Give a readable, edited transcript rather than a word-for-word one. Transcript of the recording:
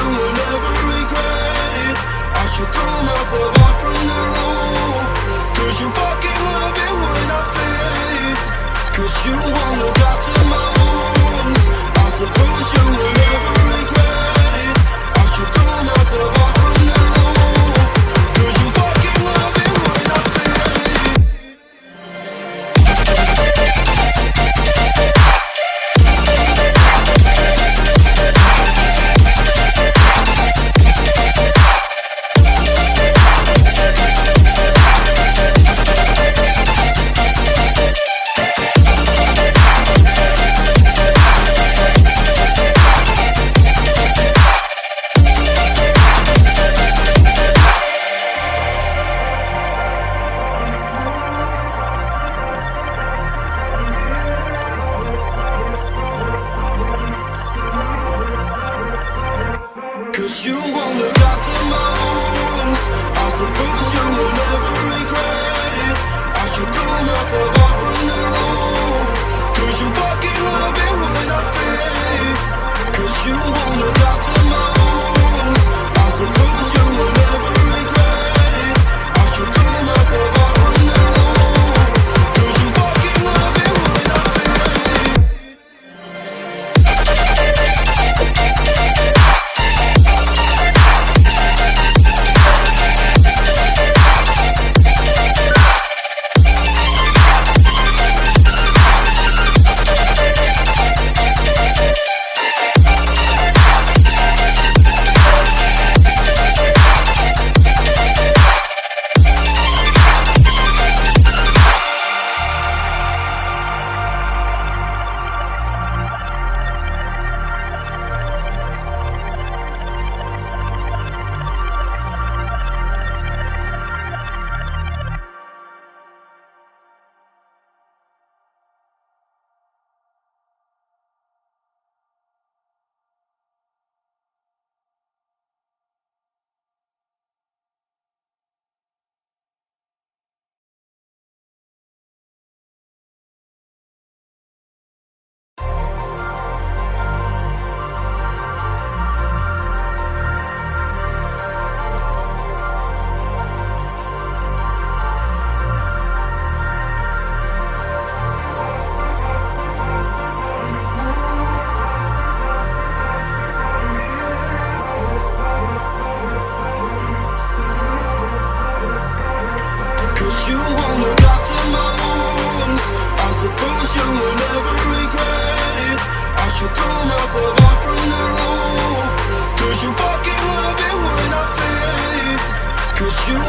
you will never regret it. I should throw myself off from the roof, 'cause you fucking love it when I fade. 'Cause you won't look after my wounds. I suppose you will never regret it. I should throw myself off from the roof, 'cause you fucking love it when I fade. Cause you won't look after my wounds. I suppose you will never regret it. I should throw myself off from the roof, 'cause you fucking love it when I fade. 'Cause you won't look after my wounds. I suppose you will never regret it. I should throw myself off from the roof, 'cause you fucking love it when I fade. You won't look after my wounds. I suppose you will never regret it. I should throw myself off from the roof, 'cause you fucking love it when I fade. 'Cause you